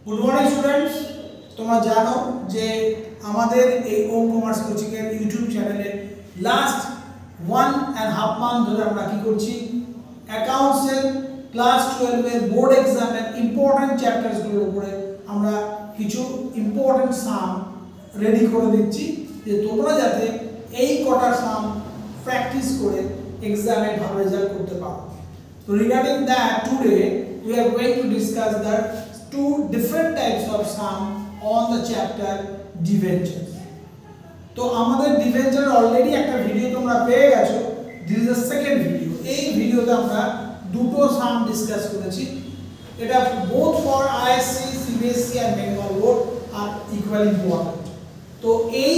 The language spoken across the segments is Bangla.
গুড মর্নিং স্টুডেন্টস, তোমরা জানো যে আমাদের এই ওম কমার্স কোচিং এর ইউটিউব চ্যানেলে লাস্ট 1.5 মান্থ ধরে আমরা কি করছি, অ্যাকাউন্টস এর ক্লাস 12 এর বোর্ড এক্সামের ইম্পর্টেন্ট চ্যাপ্টারস গুলোর উপরে আমরা কিছু ইম্পর্টেন্ট সাম রেডি করে দিচ্ছি যে তোমরা যাতে এই কটা সাম প্র্যাকটিস করে এক্সামে ভালো রেজাল্ট করতে পারো। So regarding that, today we are going to discuss the two different types of sum on the chapter debentures. তো আমাদের ডিবেঞ্চার অলরেডি একটা ভিডিও তোমরা পেয়ে গেছো, this is the second video. এই ভিডিওতে আমরা দুটো সাম ডিসকাস করেছি। এটা both for ISC, CBSE and Bengal board আর ইকুয়ালি ইম্পর্টেন্ট। তো এই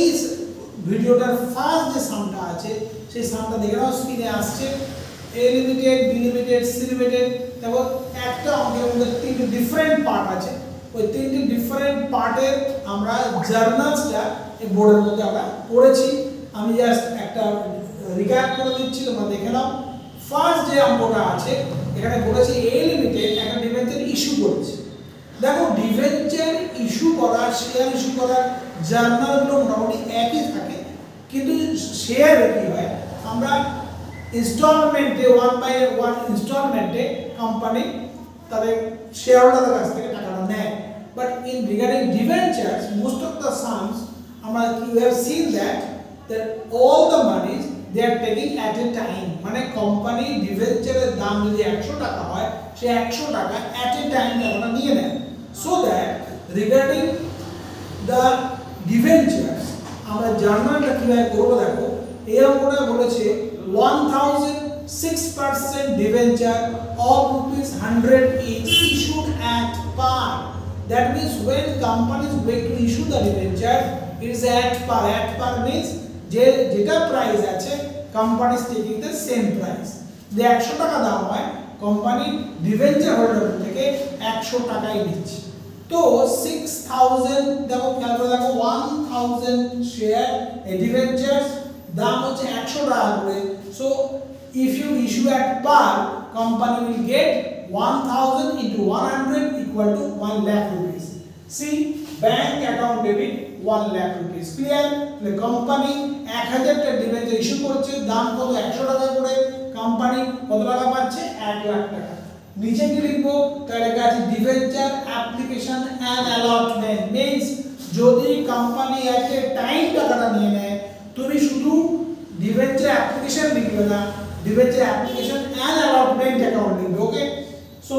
ভিডিওটার ফার্স্ট যে সামটা আছে সেই সামটা দেখে নাও, স্ক্রিনে আসছে। A limited, B limited, C limited, তারপর একটা অঙ্কের মধ্যে তিনটে ডিফারেন্ট পার্ট আছে। ওই তিনটে ডিফারেন্ট পার্টের আমরা জার্নালসটা এই বোর্ডের মধ্যে আমরা পড়েছি। আমি জাস্ট একটা রিক্যাপ করে দিচ্ছি, তোমরা দেখে নাও। ফার্স্ট যে অঙ্কটা আছে এখানে বলেছে A লিমিটেড একটা ডিবেঞ্চার ইস্যু করেছে। দেখো ডিবেঞ্চার ইস্যু করা, শেয়ার ইস্যু করার জার্নালগুলো মোটামুটি একই থাকে, কিন্তু শেয়ারে কি হয়, আমরা ইনস্টলমেন্টে 1/1 ইনস্টলমেন্টে কোম্পানি তাদের শেয়ারহোল্ডারদের কাছ থেকে টাকাটা নেয়। But in regarding debentures most of the sums আমরা you have seen that all the monies they are taking at a time. মানে কোম্পানি ডিবেঞ্চারের দাম যদি 100 টাকা হয়, সে 100 টাকা অ্যাট এ টাইম টাকাটা নিয়ে নেয়। So that regarding the debentures আমরা জার্নালটা কিভাবে করবো, দেখো এই অঙ্কটা বলেছে 1006% debenture of ₹100 is issued at par. That means when company is going to issue the debenture, it is at par. At par means jeta price ache company is taking the same price. The 100 টাকা দাম হয়, কোম্পানি ডিবেঞ্চার হোল্ডার থেকে 100 টাকাই নিচ্ছে। তো 6000 দেখো খেয়াল করে দেখো 1000 শেয়ার ডিবেঞ্চার্স দাম হচ্ছে 100 টাকা করে। So if you issue at par, company will get 1000 into 100 equal to 1 lakh rupees. See, bank account debit 1 lakh rupees. Clear? The company 1000 টা ডিবেঞ্চার ইস্যু করছে, দাম কত 100 টাকা করে, কোম্পানি কত টাকা পাচ্ছে 1 লাখ টাকা। নিচে কি লিখবো, তার কাছে debenture application and allotment means যদি কোম্পানি এতে টাইম টাকাটা নিয়ে নেয়, তুমি শুধু ডিবেঞ্চার অ্যাপ্লিকেশন লিখবে না, debenture application and allotment account লিখবে। Okay, so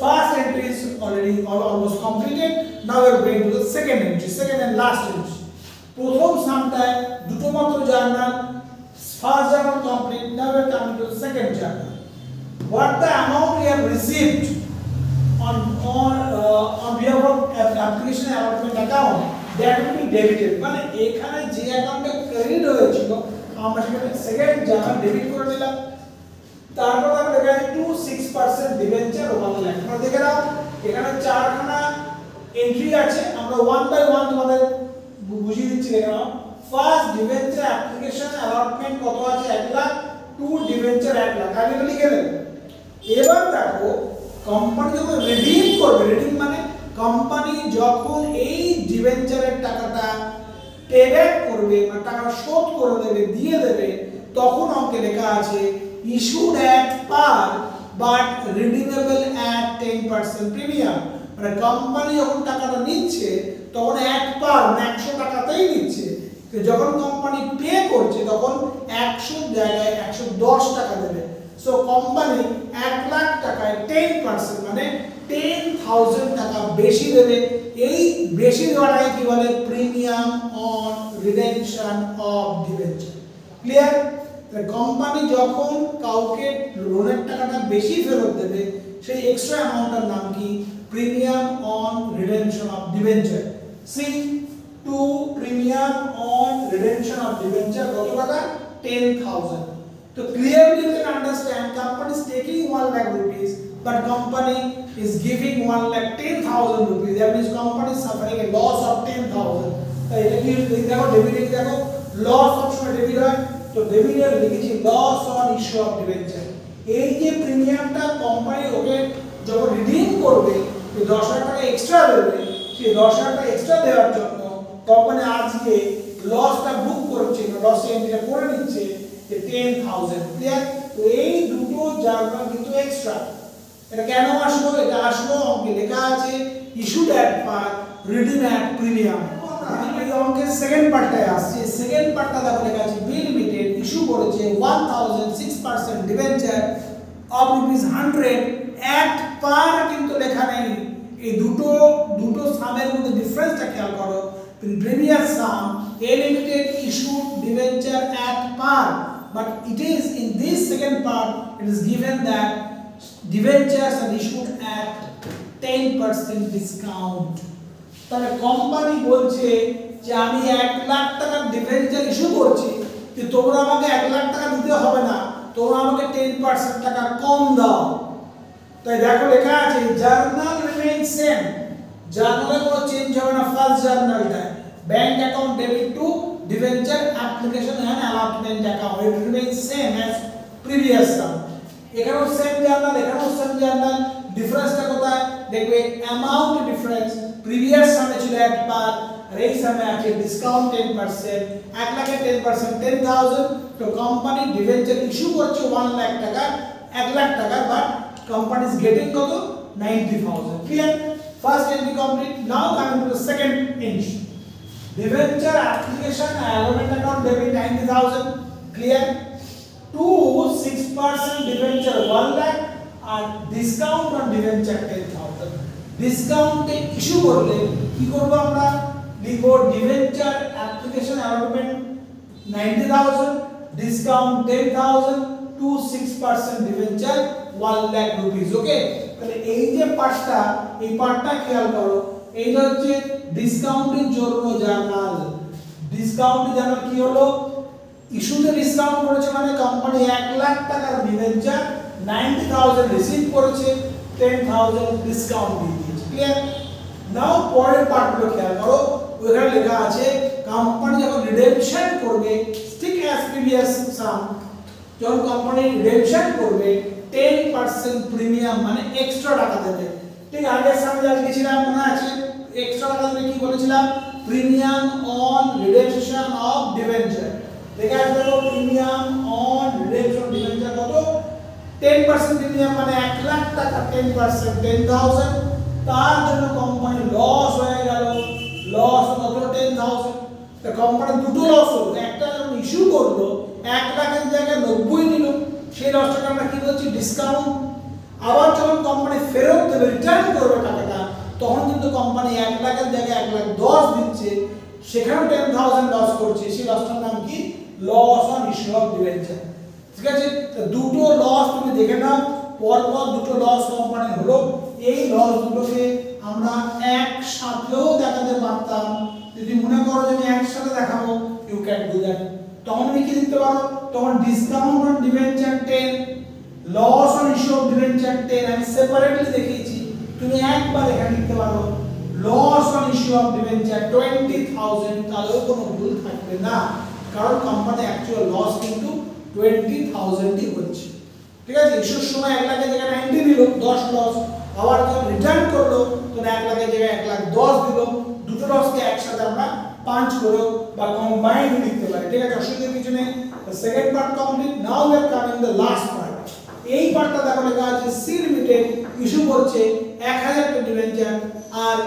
first entry is already almost completed. Now we are going to the second entry, second and last entry. প্রথম সামটায় দুটো মাত্র journal, first journal complete. Now we are coming to the second journal. What the amount we have received on behalf of application allotment account, that will be debited. মানে এখানে যে অ্যাকাউন্টে ক্রেডিট হয়েছিল আমরা সেখানে সেকেন্ড জার্নাল ডেবিট করে দিলাম। তারপর আমরা দেখাই 26% ডিবেঞ্চার 1 লাখ। আমরা দেখে নাও এখানে চারখানা এন্ট্রি আছে, আমরা 1 বাই 1 তোমাদের বুঝিয়ে দিচ্ছি। দেখে নাও ফার্স্ট ডিবেঞ্চার অ্যাপ্লিকেশন অ্যালটমেন্ট কত আছে 1 লাখ, 2 ডিবেঞ্চার 1 লাখ, আগে লিখে দেব। এবার দেখো কোম্পানি যখন রিডিম করবে, রিডিম মানে কোম্পানি যখন এই ডিবেঞ্চারের টাকাটা পে ব্যাক করবে বা টাকা শোধ করে দেবে, দিয়ে দেবে, তখন অঙ্কে লেখা আছে issued at per but redeemable at 10% premium. মানে কোম্পানি যখন টাকাটা নিচ্ছে তখন অ্যাট পার মানে 100 টাকাতেই নিচ্ছে, তো যখন কোম্পানি পে করছে তখন 100 জায়গায় 110 টাকা দেবে। সো কোম্পানি 1 লাখ টাকায় 10% মানে 10,000 টাকা বেশি দেবে। এই বেশি দেওয়াটাকে কি বলে, premium on redemption of debenture. Clear? Company যখন কাউকে লোনের টাকাটা বেশি ফেরত দেবে, সেই এক্সট্রা অ্যামাউন্টের নাম কি, premium on redemption of debenture. C to premium on redemption of debenture কত টাকা, 10,000. So clearly you can understand company is taking 1 lakh rupees but company is giving 1 lakh 10,000 rupees. That means company is suffering a loss of 10,000. So এটা কি দেখো ডেবিট দেখো লস অপশন ডেবিট হয়, তো ডেবিটের লিখেছি loss on issue of debenture. এই যে প্রিমিয়ামটা কোম্পানি ওকে যখন রিডিম করবে 10,000 টাকা এক্সট্রা দেবে, সেই 10,000 টাকা এক্সট্রা দেওয়ার জন্য কোম্পানি আজকে লসটা বুক করছে, লস এন্ট্রিটা করে নিচ্ছে যে 10,000। ক্লিয়ার? তো এই দুটো জার্নাল কিন্তু এক্সট্রা। এটা কেন আসলো? এটা আসলো অঙ্কে লেখা আছে issued at per, redeem at premium. এই অঙ্কের সেকেন্ড পার্টটায় আসছে। সেকেন্ড পার্টটা দেখো লেখা আছে বি লিমিটেড ইস্যু করেছে 1006% ডিবেঞ্চার অফ ₹100 অ্যাট পার, কিন্তু লেখা নেই। এই দুটো সামের মধ্যে ডিফারেন্সটা খেয়াল করো। In previous sum, A Limited issued debenture at par, but it is in this second part it is given that debentures are issued at 10% discount. তাহলে কোম্পানি বলছে যে আমি 1 লাখ টাকার ডিবেঞ্চার ইস্যু করছি, যে তোমরা আমাকে 1 লাখ টাকা দিতে হবে না, তোমরা আমাকে 10% টাকা কম দাও। তাই দেখো লেখা আছে জার্নাল রিমেইন সেম, জার্নালে কোনো চেঞ্জ হবে না। ফার্স্ট জার্নালটা bank account debit to debenture application and allotment account, it remains same as previous sum. এখানেও সেম জার্নাল, এখানেও সেম জার্নাল। ডিফারেন্সটা কোথায় দেখবে? Amount difference. প্রিভিয়াস সামে ছিল অ্যাট পার, আর এই সামে আছে ডিসকাউন্ট 10%। 1 লাখে 10% 10,000। তো কোম্পানি ডিবেঞ্চার ইস্যু করছে 1 লাখ টাকা, 1 লাখ টাকা, বাট company is getting কত? 90,000. Clear? First entry complete. Now coming to the second entry. Debenture application allotment account debit 90,000. Clear? 6% debenture 1 lakh and discount on debenture 10,000. Discount issue করলে কি করব আমরা? লিখব debenture application allotment 90,000, discount 10,000 to 6% debenture 1 lakh rupees. ওকে, তাহলে এই যে পার্টটা, এই পার্টটা খেয়াল করো। এইটা হচ্ছে ডিসকাউন্টের জন্য জার্নাল। ডিসকাউন্ট জার্নাল কি হলো? ইস্যুতে ডিসকাউন্ট করেছে মানে কোম্পানি 1 লাখ টাকার ডিবেঞ্চার 90,000 রিসিভ করেছে, 10,000 ডিসকাউন্ট দিয়ে দিয়েছে। ক্লিয়ার? নাও পরের পার্টগুলো খেয়াল করো। ওখানে লেখা আছে কোম্পানি যখন রিডেমশন করবে, ঠিক অ্যাজ প্রিভিয়াস সাম, যখন কোম্পানি রিডেমশন করবে 10% প্রিমিয়াম মানে এক্সট্রা টাকা দেবে। ঠিক আগের সামনে যা লিখেছিলাম মনে আছে? এক্সট্রা টাকা দেবে কি বলেছিলাম? Premium on redemption of debenture. দেখা আসবে প্রিমিয়াম অন রিডেমশন ডিবেঞ্চার কত? 10% প্রিমিয়াম মানে 1 লাখ টাকা, 10% 10,000। তার জন্য কোম্পানি লস হয়ে গেল। লস কত? 10,000। তো কোম্পানি দুটো লস হলো। একটা যখন ইস্যু করলো 1 লাখের জায়গায় 90 নিল, সেই লসটাকে আমরা কি বলছি? ডিসকাউন্ট। আবার যখন কোম্পানি ফেরত দেবে, রিটার্ন করবে টাকাটা, তখন কিন্তু কোম্পানি 1 লাখের জায়গায় 1,10,000 দিচ্ছে, সেখানেও 10,000 লস করছে। সেই লসটার নাম কি? Loss on issue of debenture. ঠিক আছে? তো দুটো লস তুমি দেখে নাও, পরপর দুটো লস কোম্পানি হলো। এই লস দুটোকে আমরা একসাথেও দেখাতে পারতাম। যদি মনে করো যে আমি একসাথে দেখাবো, ইউ ক্যান ডু দ্যাট। তখন আমি কি লিখতে পারো? তখন discount on debenture 10, loss on issue of debenture 10 আমি সেপারেটলি দেখিয়েছি। তুমি একবার এখানে লিখতে পারো loss on issue of debenture 20,000, তাহলেও কোনো ভুল থাকবে না, কারণ কোম্পানি অ্যাকচুয়াল লস কিন্তু 20,000ই হচ্ছে। ঠিক আছে? ইস্যুর সময় 1 লাখের জায়গায় 90 দিল, 10 লস। আবার যখন রিটার্ন করলো তখন 1 লাখের জায়গায় 1,10,000 দিল। দুটো লসকে একসাথে আমরা পাঁচ করে বা কম্বাইন্ড লিখতে পারি। ঠিক আছে? অসুবিধা কিছু নেই। The second part complete. Now we are coming the last part. এই পার্টটা দেখো লেখা আছে সি লিমিটেড ইস্যু করছে 1000 টা ডিবেঞ্চার আর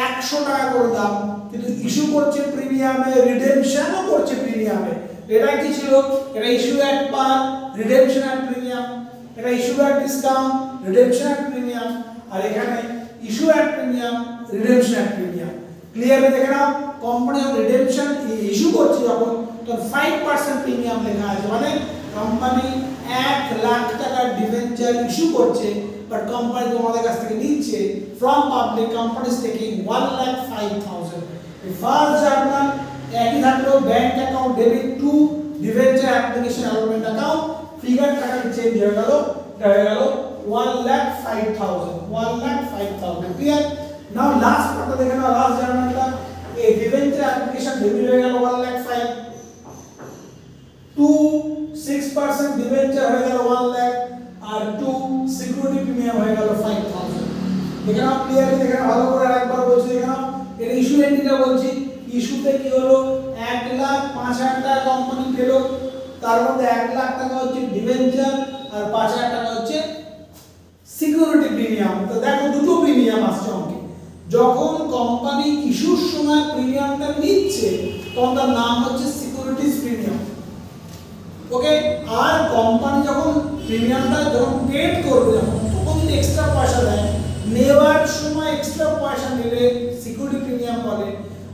100 টাকা করে দাম, কিন্তু ইস্যু করছে প্রিমিয়ামে, রিডেমশনও করছে প্রিমিয়ামে। এটা কি ছিল? এটা issue at par, redemption at premium. এটা issue at discount, redemption at premium. আর এখানে issue at premium, redemption at premium. Clearly দেখে নাও, কোম্পানি রিডেমশন ইস্যু করছে যখন, তখন 5% প্রিমিয়াম লেখা আছে, মানে কোম্পানি 1 লাখ টাকার ডিবেঞ্চার ইস্যু করছে, বাট কোম্পানি তোমাদের কাছ থেকে নিচ্ছে from public, company is taking 1,05,000। এই ফার্স্ট জার্নাল একই থাকলো, bank account debit to debenture application allotment account, figure টাকা চেঞ্জ হয়ে গেল, 1,05,000, 1,05,000। ক্লিয়ার? নাও লাস্ট পার্টটা দেখে নাও, লাস্ট জার্নালটা এই ডিবেঞ্চার অ্যাপ্লিকেশন ডেবিট হয়ে গেল 1,05,000, টু 6% ডিবেঞ্চার হয়ে গেল 1 লাখ, আর টু সিকিউরিটি প্রিমিয়াম হয়ে গেল 5,000। দেখে নাও ক্লিয়ারলি, দেখে নাও ভালো করে আরেকবার বলছি, দেখে নাও ইস্যু এন্ট্রিটা বলছি, ইস্যুতে কি হলো 1,05,000 টাকা কোম্পানি পেল, তার মধ্যে 1,00,000 টাকা হচ্ছে ডিবেঞ্চার আর 5,000 টাকা হচ্ছে সিকিউরিটি প্রিমিয়াম। তো দেখো দুটো প্রিমিয়াম আসছে অঙ্কে। যখন কোম্পানি ইস্যুর সময় প্রিমিয়ামটা নিচ্ছে তখন তার নাম হচ্ছে সিকিউরিটিজ প্রিমিয়াম, ওকে। আর কোম্পানি যখন প্রিমিয়ামটা যখন পেড করবে তখন যদি এক্সট্রা পয়সা দেয়, নেওয়ার সময় এক্সট্রা পয়সা নিলে সিকিউরিটি প্রিমিয়াম বলে,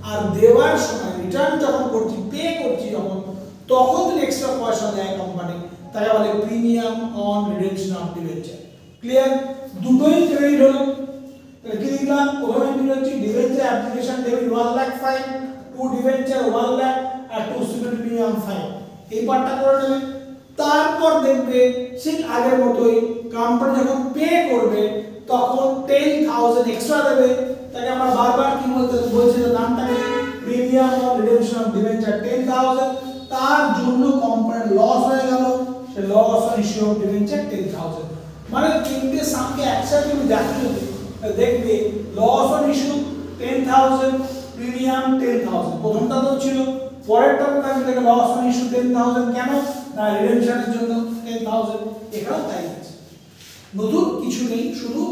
আর দেওয়ার সময় রিটার্ন যখন করছি পে করছি যখন তখন যদি এক্সট্রা পয়সা দেয় কোম্পানি তাকে বলে premium on redemption of debenture. Clear? দুটোই ক্রেডিট হলো। তাহলে কি লিখলাম? প্রথমে এন্ট্রি হচ্ছে debenture application debit 1,05,000, to debenture 1,00,000 আর টু সিকিউরিটি প্রিমিয়াম 5। এই পার্টটা করে নেবে। তারপর দেখবে ঠিক আগের মতোই কোম্পানি যখন পে করবে তখন 10,000 এক্সট্রা দেবে। তাকে আমরা বারবার কি বলছি নামটাকে premium on redemption of debenture 10,000। তার জন্য কোম্পানির লস হয়ে গেল, সে loss on issue of debenture 10,000। মানে তিনটে সামকে একসাথে তুমি দেখো, দেখবে লস অন ইস্যু 10,000, প্রিমিয়াম 10,000 প্রথমটা তো ছিল, পরেরটা আমি দেখে লস অন ইস্যু 10,000 কেন না রিডেমশনের জন্য 10,000। এখানেও তাই আছে, নতুন কিছু নেই, শুধু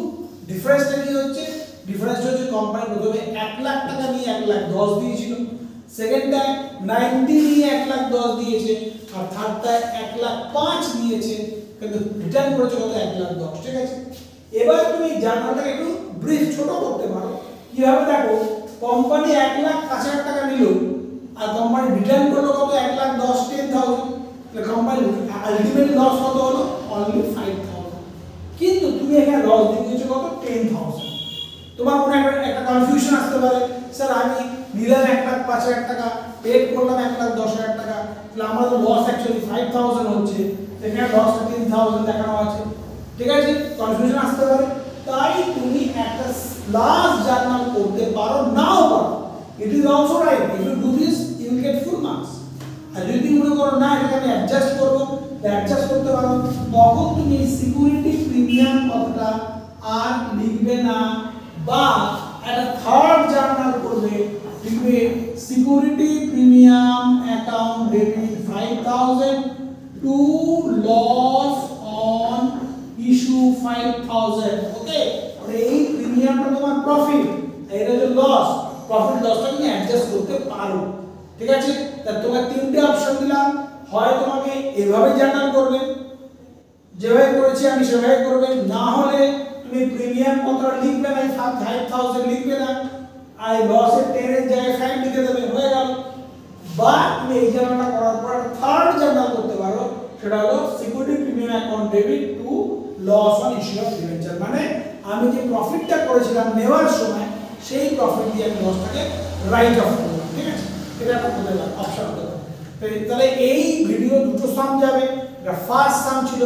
ডিফারেন্সটা কি হচ্ছে, ডিফারেন্স হচ্ছে কোম্পানি প্রথমে 1,00,000 টাকা নিয়ে 1,10,000 দিয়েছিল, সেকেন্ডটায় 90 নিয়ে 1,10,000 দিয়েছে, আর থার্ডটায় 1,05,000 দিয়েছে, কিন্তু রিটার্ন করেছে কত 1,10,000। ঠিক আছে, এবার তুমি জার্নালটাকে একটু ব্রিফ ছোট করতে পারো। কিভাবে দেখো, কোম্পানি 1,05,000 টাকা নিল আর কোম্পানি রিটার্ন করলো কত 1,10,000, 10,000। তাহলে কোম্পানি আলটিমেট লস কত হলো অনলি 5,000, কিন্তু তুমি এখানে লস দিয়েছো কত 10,000। তোমার মনে একটা কনফিউশন আসতে পারে, স্যার আমি নিলাম 1,05,000 টাকা, পেড করলাম 1,10,000 টাকা, তাহলে আমার লস অ্যাকচুয়ালি 5,000 হচ্ছে, এখানে লসটা 10,000 দেখানো আছে। ঠিক আছে, কনফিউশন আসতে পারে। তাই তুমি একটা লাস্ট জার্নাল করতে পারো, নাও পারো, it is also right. If you do this you will get full marks. আর যদি মনে করো না এটাকে আমি অ্যাডজাস্ট করবো, অ্যাডজাস্ট করতে পারো, তখন তুমি সিকিউরিটি প্রিমিয়াম কথাটা আর লিখবে না, বা একটা থার্ড জার্নাল করবে, লিখবে security premium account debit 5,000 to loss on issue 5,000। Okay, এই প্রিমিয়ামটা তোমার প্রফিট, এটা হচ্ছে লস, প্রফিট লসটা তুমি অ্যাডজাস্ট করতে পারো। ঠিক আছে, তা তোমার তিনটে অপশন দিলাম, হয় তোমাকে এভাবে জার্নাল করবে, যেভাবে করেছি আমি সেভাবে করবে, না হলে তুমি প্রিমিয়াম কতটা লিখবে না 5,000 লিখবে না, আর লসের 10 এর জায়গায় 5 লিখে দেবে, হয়ে গেল। বা তুমি এই জার্নালটা করার পর থার্ড জার্নাল করতে পারো, সেটা হলো security premium account debit to loss on issue of debenture. মানে আমি যে প্রফিটটা করেছিলাম নেওয়ার সময় সেই প্রফিট দিয়ে আমি লসটাকে রাইট অফ করলাম। ঠিক আছে, এটা একটা বলে দিলাম অপশন হতে পারে। তাহলে এই ভিডিও দুটো সাম যাবে, এটা ফার্স্ট সাম ছিল।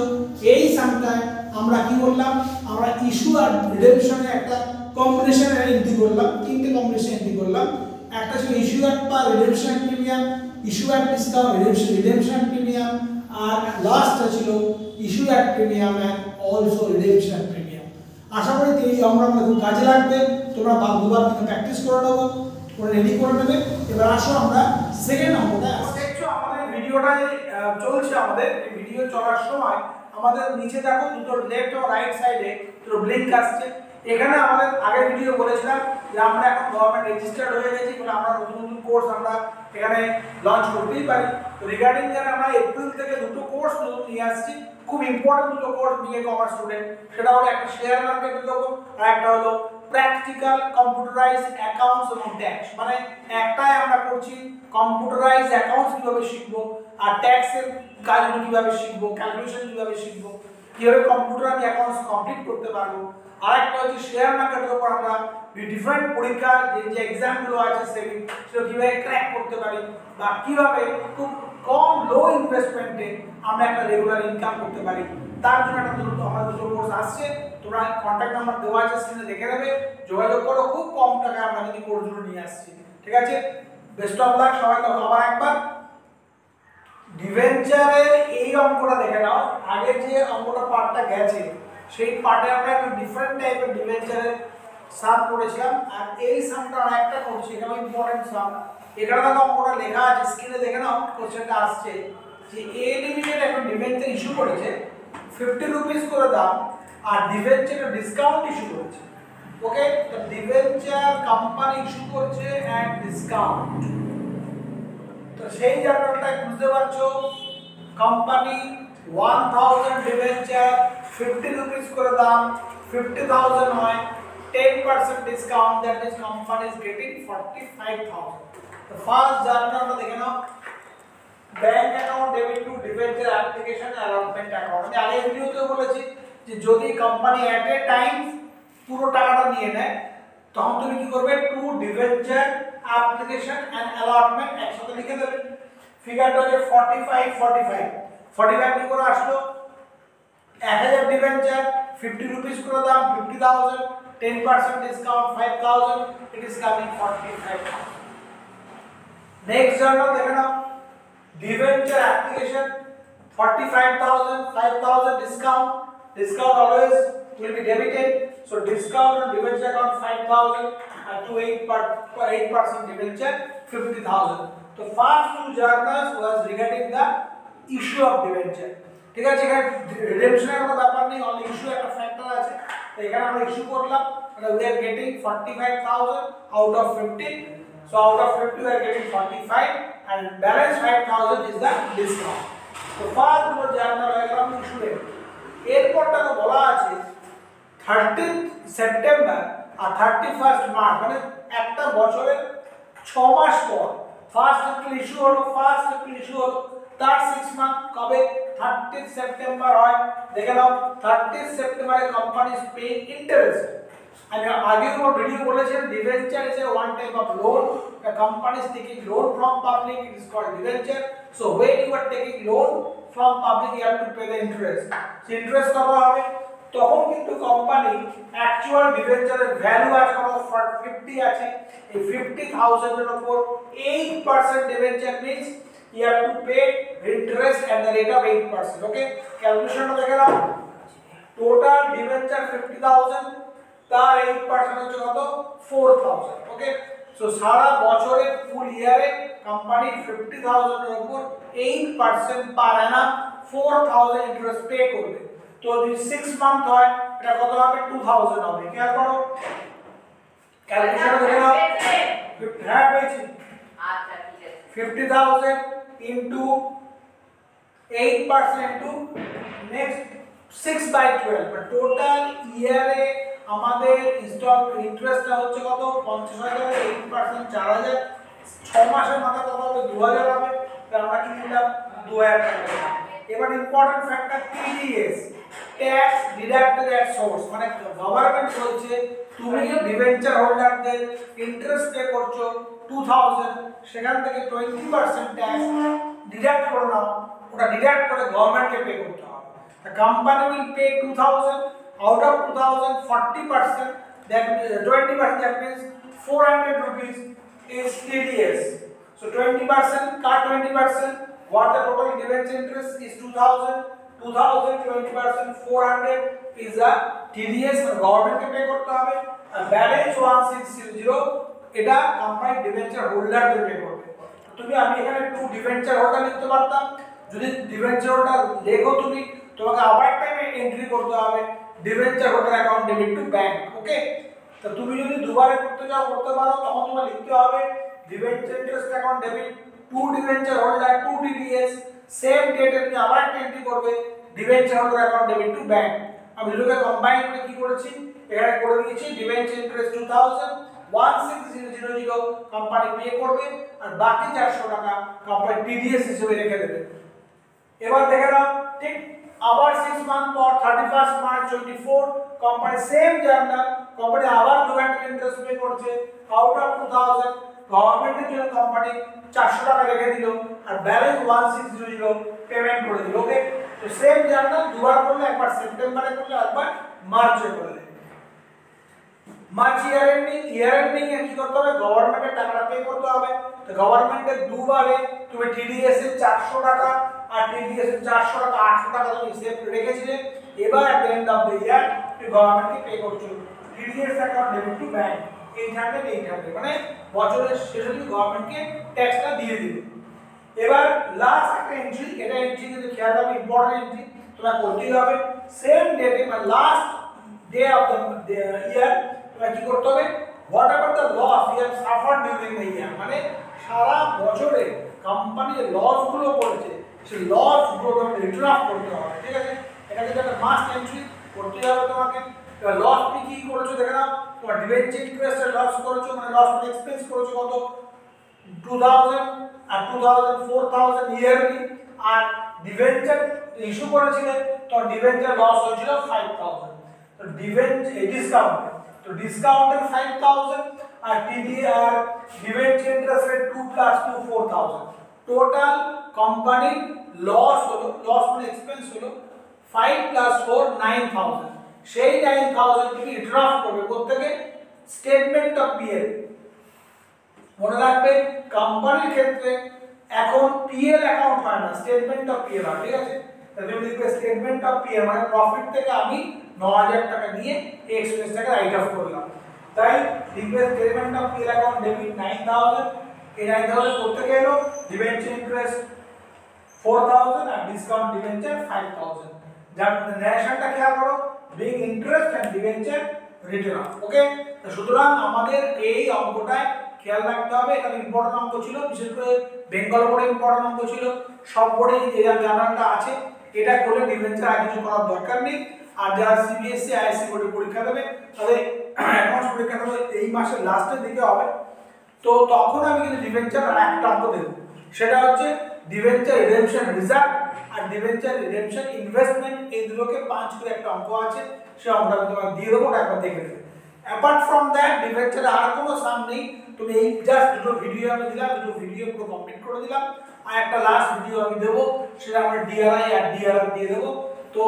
এই সামটায় আমরা কি করলাম, আমরা ইস্যু আর রিডেমশনে একটা কম্বিনেশন এন্ট্রি করলাম, তিনটে কম্বিনেশন এন্ট্রি করলাম। একটা ছিল issue at par redemption premium, issue at discount redemption premium, আর লাস্টটা ছিল issue at premium and also redemption premium. আশা করি এই অঙ্কটা আমাদের খুব কাজে লাগবে, তোমরা দুবার কিন্তু প্র্যাকটিস করে নেবো, করে রেডি করে নেবে। এবার আসো আমরা সেকেন্ড অঙ্কটা। দেখছো আমাদের ভিডিওটা চলছে, আমাদের এই ভিডিও চলার সময় আমাদের নিচে দেখো দুটো লেফট ও রাইট সাইডে দুটো ব্লিঙ্ক আসছে। এখানে আমাদের আগের ভিডিও বলেছিলাম যে আমরা এখন গভর্নমেন্ট রেজিস্টার্ড হয়ে গেছি, বলে আমরা নতুন নতুন কোর্স আমরা এখানে লঞ্চ করতেই পারি। তো রিগার্ডিং দ্যাট আমরা এপ্রিল থেকে দুটো কোর্স নতুন নিয়ে আসছি, খুব ইম্পর্টেন্ট দুটো কোর্স বিএ কমার্স স্টুডেন্ট। সেটা হলো একটা শেয়ার মার্কেটের দেবো, আর একটা হলো প্র্যাকটিক্যাল কম্পিউটারাইজ অ্যাকাউন্টস এবং ট্যাক্স। মানে একটাই আমরা করছি কম্পিউটারাইজ অ্যাকাউন্টস কিভাবে শিখবো, আর ট্যাক্সের কাজগুলো কিভাবে শিখবো, ক্যালকুলেশন কিভাবে শিখবো, কিভাবে কম্পিউটার অ্যাকাউন্টস কমপ্লিট করতে পারবো। আর একটা হচ্ছে শেয়ার মার্কেটের উপর আমরা ডিফারেন্ট পরীক্ষা যে এক্সামগুলো আছে সেগুলো কিভাবে ক্র্যাক করতে পারি, বা কিভাবে খুব কম লো ইনভেস্টমেন্টে আমরা একটা রেগুলার ইনকাম করতে পারি, তার জন্য একটা আমাদের দুটো কোর্স আসছে। তোমরা কন্ট্যাক্ট নাম্বার দেওয়া আছে স্ক্রিনে দেখে নেবে, যোগাযোগ করো, খুব কম টাকায় আমরা কিন্তু কোর্সগুলো নিয়ে আসছি। ঠিক আছে, বেস্ট অফ লাক সবাইকে। আবার একবার ডিভেঞ্চারের এই অঙ্কটা দেখে নাও, আগে যে অঙ্কটা পার্টটা গেছে সেই পার্টে আমরা একটু ডিফারেন্ট টাইপের ডিভেঞ্চারের সাম করেছিলাম, আর এই সামটা আরেকটা করছি, এটাও ইম্পর্টেন্ট সাম। এখানে দেখো অঙ্কটা লেখা আছে, স্ক্রিনে দেখে নাও, কোশ্চেনটা আসছে যে এ লিমিটেড এখন ডিবেঞ্চার ইস্যু করেছে 50 রুপিস করে দাম, আর ডিবেঞ্চার ডিসকাউন্ট ইস্যু করেছে। ওকে, তো ডিবেঞ্চার কোম্পানি ইস্যু করছে এট ডিসকাউন্ট। তো সেই জায়গাটা বুঝতে পারছো, কোম্পানি 1000 ডিবেঞ্চার 50 রুপিস করে দাম, 50,000 হয়, 10% discount, that means company is getting 45,000। তো ফার্স্ট জার্নাল আমরা দেখে নাও, bank account debit to debenture application allotment account. আমি আগের ভিডিওতে বলেছি যে যদি কোম্পানি এট এ টাইম পুরো টাকাটা নিয়ে নেয় তখন তুমি কি করবে, to debenture application and allotment একসাথে লিখে দেবে। ফিগারটা হচ্ছে 45 45 45 কি করে আসলো, 1000 ডিবেঞ্চার 50 রুপিস করে দাম, 50,000, 10% discount 5,000, it is coming 45,000। Next journal দেখে নাও, debenture application 45,000, 5,000 discount, discount always will be debited, so discount on debenture account 5,000 and to 8% debenture 50,000. So first two journals was regarding the issue of debenture. ঠিক আছে, এখানে রিডেমশনের কোনো ব্যাপার নেই, অনলি ইস্যু একটা ফ্যাক্টর আছে। তো এখানে আমরা ইস্যু করলাম, we are getting 45,000 out of 50, so out of 50 we are getting 45 and balance 5,000 is the discount. তো ফার্স্ট দুটো জার্নাল হয়ে গেল ইস্যুরে। এরপরটা তো বলা আছে 30 সেপ্টেম্বর আর 31 মার্চ, মানে একটা বছরের 6 মাস পর ফার্স্ট এপ্রিল ইস্যু হলো, ফার্স্ট এপ্রিল ইস্যু হলো, তার 6 মান্থ কবে, 30 সেপ্টেম্বর হয়। দেখে নাও 30 সেপ্টেম্বরে কোম্পানি ইজ পেইং ইন্টারেস্ট। আমি আগে আমার ভিডিও বলেছিলাম debenture is a one type of loan, the company is taking loan from public, it is called debenture. So when you are taking loan from public you have to pay the interest, so interest কত হবে, তখন কিন্তু কোম্পানি অ্যাকচুয়াল ডিবেঞ্চারের ভ্যালু আছে কত, 50 আছে, এই 50,000 এর উপর 8% debenture means you have to pay interest at the rate of 8%. okay, ক্যালকুলেশনটা দেখে নাও, টোটাল ডিবেঞ্চার 50,000, তার 8% হচ্ছে কত, 4,000। ওকে, সো সারা বছরে ফুল ইয়ারে কোম্পানি 50,000 এর উপর 8% পার অ্যানাম 4,000 ইন্টারেস্ট পে করবে। তো যদি 6 মান্থ হয় এটা কত হবে, 2,000 হবে। খেয়াল করো, ক্যালকুলেশন করে নাও, হ্যাঁ পেয়েছি, আচ্ছা ঠিক আছে, 50,000 into 8% into next 6/12, but total ইয়ারে আমাদের ইন্টারেস্টটা হচ্ছে কত, 50,000 এর 8% 4,000, 6 মাসের মাথায় কত হবে, 2,000 হবে। তাহলে আমরা কি নিলাম, 2,000 টাকা। এবার important factor TDS, tax deducted এট সোর্স, মানে গভর্নমেন্ট বলছে তুমি ডিবেঞ্চার হোল্ডারদের ইন্টারেস্ট পে করছো 2,000, সেখান থেকে 20% ট্যাক্স ডিডাক্ট করে নাও, ওটা ডিডাক্ট করে গভর্নমেন্টকে পে করতে হবে। The company will pay 2,000, out of 2,000 40%, that means 20%, that means 400 rupees is TDS. So 20% cut 20%, what the total debenture interest is 2,000, 20% 400 is the TDS, government K pay করতে হবে, আর ব্যালেন্স 1600 এটা কোম্পানি ডিবেঞ্চার হোল্ডারদের পে করবে। তুমি আমি এখানে টু ডিবেঞ্চার হোল্ডার লিখতে পারতাম, যদি ডিবেঞ্চার হোল্ডার লেখো তুমি, তোমাকে আবার একটা এন্ট্রি করতে হবে, debenture holder account debit to bank. Okay, তো তুমি যদি দুবারে করতে যাও করতে পারো, তখন তোমার লিখতে হবে debenture interest account debit to debenture holder to TDS, same ডেটে তুমি আবার একটা এন্ট্রি করবে debenture holder account debit to bank. আমি দুটোকে কম্বাইন করে কি করেছি, এখানে করে দিয়েছি ডিবেঞ্চার ইন্টারেস্ট 2,000, 16,000 কোম্পানি পে করবে, আর বাকি 400 টাকা কোম্পানি টিডিএস হিসেবে রেখে দেবে। এবার দেখে নাও, ঠিক আবার 6 মান্থ পর 31 March 24 company same journal, company আবার 200 ইন্টারেস্ট পে করছে, আউট অফ 2,000 গভর্নমেন্টের জন্য কোম্পানি 400 টাকা রেখে দিল, আর ব্যালেন্স 1600 পেমেন্ট করে দিল। ওকে, তো সেম জার্নাল দুবার করলে, একবার সেপ্টেম্বরে করলে, একবার মার্চে করলে। মার্চ ইয়ার এন্ডিং এ কি করতে হবে, গভর্নমেন্টের টাকাটা পে করতে হবে। তো গভর্নমেন্টের দুবারে তুমি টিডিএস এর 400 টাকা আর টিডিএস এর 400 টাকা 800 টাকা তুমি সেভ রেখেছিলে, এবার at the end of the ইয়ার তুমি গভর্নমেন্টকে পে করছো TDS account debit to bank 800 মানে বছরের শেষে তুমি গভর্নমেন্টকে ট্যাক্সটা দিয়ে দিবে। এবার লাস্ট একটা এন্ট্রি, এটা এন্ট্রি কিন্তু খেয়াল রাখবে, ইম্পর্টেন্ট এন্ট্রি তোমার করতেই হবে। সেম ডেটে মানে last day of the year তোমার কি করতে হবে, whatever the loss you have suffered during the year, মানে সারা বছরে কোম্পানি যে লস গুলো করেছে সেই লস গুলো তোমাকে রিটার্ন আপ করতে হবে, ঠিক আছে। এটা কিন্তু একটা মাস্ট এন্ট্রি করতেই হবে তোমাকে। এবার লস তুমি কি করেছো দেখে নাও, তোমার ডিবেঞ্চার ইন্টারেস্টের লস করেছো, মানে লস মানে এক্সপেন্স করেছো কত 2000 আর 2000 4000 ইয়ারলি, আর ডিবেঞ্চার ইস্যু করেছিলে তো ডিবেঞ্চার লস হয়েছিল 5000, তো ডিসকাউন্ট, তো ডিসকাউন্টের 5000 আর টিডি আর ডিবেঞ্চার ইন্টারেস্ট রেট 2 + 2 4000, টোটাল কোম্পানির লস হলো, লস মানে এক্সপেন্স হলো 5 + 4 9000। সেই 9000 তুমি ড্রাফট করবে কোত্থেকে, স্টেটমেন্ট অফ পিএল। মনে রাখবে কোম্পানির ক্ষেত্রে এখন পিএল অ্যাকাউন্ট হয় না, স্টেটমেন্ট অফ পিএল হয়, ঠিক আছে। তাহলে তুমি লিখবে স্টেটমেন্ট অফ পিএল মানে প্রফিট থেকে আমি 9000 টাকা নিয়ে এই এক্সপেন্সটাকে রাইট অফ করলাম, তাই লিখবে statement of PL account debit 9000। এই 9000 করতে গেল ডিবেঞ্চার ইন্টারেস্ট 4000 আর ডিসকাউন্ট ডিবেঞ্চার 5000। যার ন্যাশনটা খেয়াল করো, being interest and debenture return, okay. তো সুতরাং আমাদের এই অঙ্কটায় খেয়াল রাখতে হবে, এটা ইম্পর্টেন্ট অঙ্ক ছিল, বিশেষ করে বেঙ্গল বোর্ডে ইম্পর্টেন্ট অঙ্ক ছিল, সব বোর্ডে এই জার্নালটা আছে, এটা করলে ডিবেঞ্চার আর কিছু করার দরকার নেই। আর যারা সিবিএসসি আইএসসি বোর্ডে পরীক্ষা দেবে তাদের অ্যাডভান্স পরীক্ষা দেবে এই মাসের লাস্টের দিকে হবে, তো তখন আমি কিন্তু ডিবেঞ্চার আর একটা অঙ্ক দেব, সেটা হচ্ছে ডিবেঞ্চার রিডেমশন রিজার্ভ আর ডিবেঞ্চার রিডেমশন ইনভেস্টমেন্ট, এই দুটোকে 5 করে একটা অঙ্ক আছে, সেই অঙ্কটা আমি তোমাকে দিয়ে দেবো, একবার দেখে নেবে। অ্যাপার্ট ফ্রম দ্যাট ডিবেঞ্চারে আর কোনো সাম নেই, তুমি এই জাস্ট দুটো ভিডিও আমি দিলাম, দুটো ভিডিও পুরো কমপ্লিট করে দিলাম, আর একটা লাস্ট ভিডিও আমি দেবো, সেটা আমরা ডিআরআই আর ডিআরআর দিয়ে দেবো। তো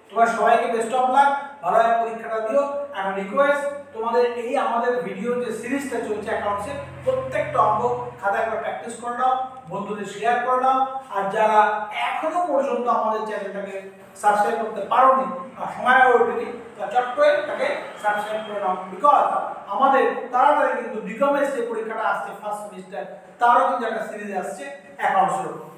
তোমার সবাইকে বেস্ট অফ লাক, ভালোভাবে পরীক্ষাটা দিও। এখন রিকোয়েস্ট তোমাদের এই আমাদের ভিডিও যে সিরিজটা চলছে অ্যাকাউন্টসে, প্রত্যেকটা অঙ্ক খাতায় করে প্র্যাকটিস করে নাও, বন্ধুদের শেয়ার করে নাও, আর যারা এখনো পর্যন্ত আমাদের চ্যানেলটাকে সাবস্ক্রাইব করতে পারোনি বা সময় হয়ে ওঠেনি, তা চট করে তাকে সাবস্ক্রাইব করে নাও, বিকজ আমাদের তাড়াতাড়ি কিন্তু বিকমের যে পরীক্ষাটা আসছে ফার্স্ট সেমিস্টার, তারও কিন্তু একটা সিরিজ আসছে অ্যাকাউন্টসের উপর।